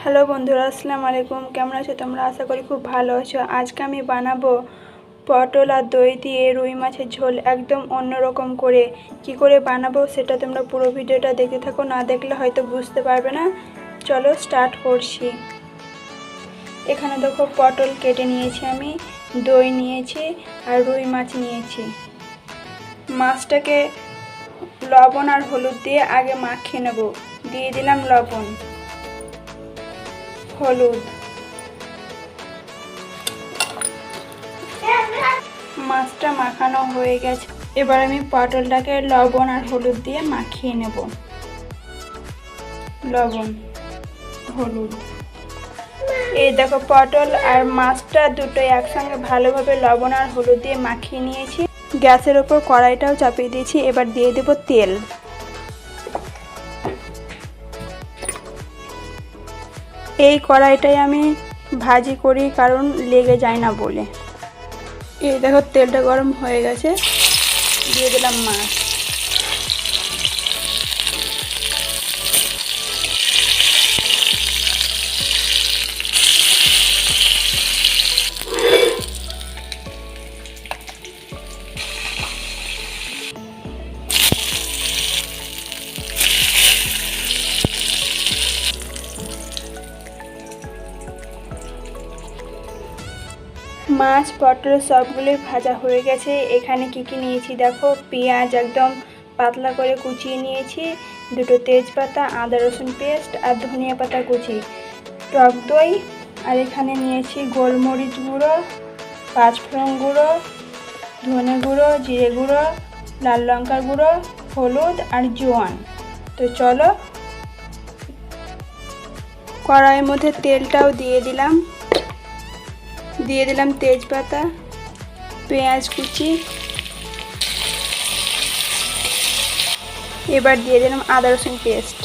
Hello বন্ধুরা, আসসালামু আলাইকুম। কেমন আছো তোমরা? আশা করি খুব ভালো আছো। আজকে আমি বানাবো পটল আর দই দিয়ে রুই মাছের ঝোল, একদম অন্যরকম করে। কি করে বানাবো সেটা তোমরা পুরো ভিডিওটা দেখতে থাকো, না দেখলে হয়তো বুঝতে পারবে না। চলো স্টার্ট করছি। এখানে দেখো পটল কেটে নিয়েছি আমি, দই নিয়েছি আর রুই মাছ নিয়েছি। মাছটাকে লবণ আর হলুদ দিয়ে আগে মাখিয়ে নেব। দিয়ে দিলাম লবণ, হলুদ। মাছটা মাখানো হয়ে গেছে। এবার আমি পটলটাকে লবণ আর হলুদ দিয়ে মাখিয়ে নেব। লবণ, হলুদ। এই দেখো পটল আর মাছটা দুটোই একসঙ্গে ভালোভাবে লবণ আর হলুদ দিয়ে মাখিয়ে নিয়েছি। গ্যাসের ওপর কড়াইটাও চাপিয়ে দিয়েছি। এবার দিয়ে দেব তেল। এই কড়াইটাই আমি ভাজি করি, কারণ লেগে যায় না বলে। এই দেখো তেলটা গরম হয়ে গেছে, দিয়ে দিলাম মাছ। মাছ পটল সবগুলোই ভাজা হয়ে গেছে। এখানে কি কি নিয়েছি দেখো, পেঁয়াজ একদম পাতলা করে কুচিয়ে নিয়েছি, দুটো তেজপাতা, আদা রসুন পেস্ট আর ধনিয়া পাতা কুচি, টক দই, আর এখানে নিয়েছি গোলমরিচ গুঁড়ো, পাঁচফোড়ন গুঁড়ো, ধনে গুঁড়ো, জিরে গুঁড়ো, লাল লঙ্কার গুঁড়ো, হলুদ আর জোয়ান। তো চলো, কড়াইয়ের মধ্যে তেলটাও দিয়ে দিলাম। দিয়ে দিলাম তেজপাতা, পেঁয়াজ কুচি, এবার দিয়ে দিলাম আদা রসুন পেস্ট।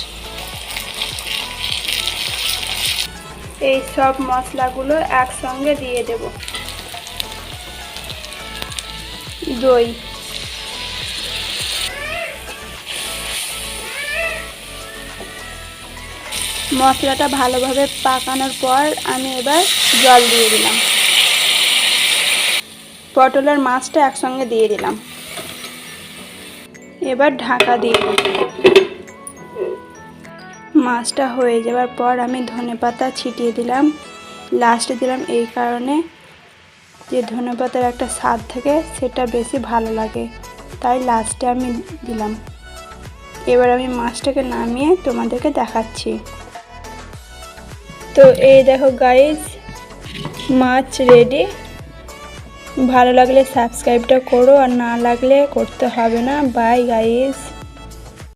এই সব মশলাগুলো একসঙ্গে দিয়ে দেব। দই, মশলাটা ভালোভাবে পাকানোর পর আমি এবার জল দিয়ে দিলাম। পটল আর মাছটা একসঙ্গে দিয়ে দিলাম। এবার ঢাকা দিয়ে দিই। মাছটা হয়ে যাওয়ার পর আমি ধনেপাতা ছিটিয়ে দিলাম। লাস্টে দিলাম এই কারণে যে ধনেপাতার একটা স্বাদ থাকে, সেটা বেশি ভালো লাগে, তাই লাস্টে আমি দিলাম। এবার আমি মাছটাকে নামিয়ে তোমাদেরকে দেখাচ্ছি। তো এই দেখো গাইস, মাছ রেডি। ভালো লাগলে সাবস্ক্রাইবটা করো, আর না লাগলে করতে হবে না। Bye guys.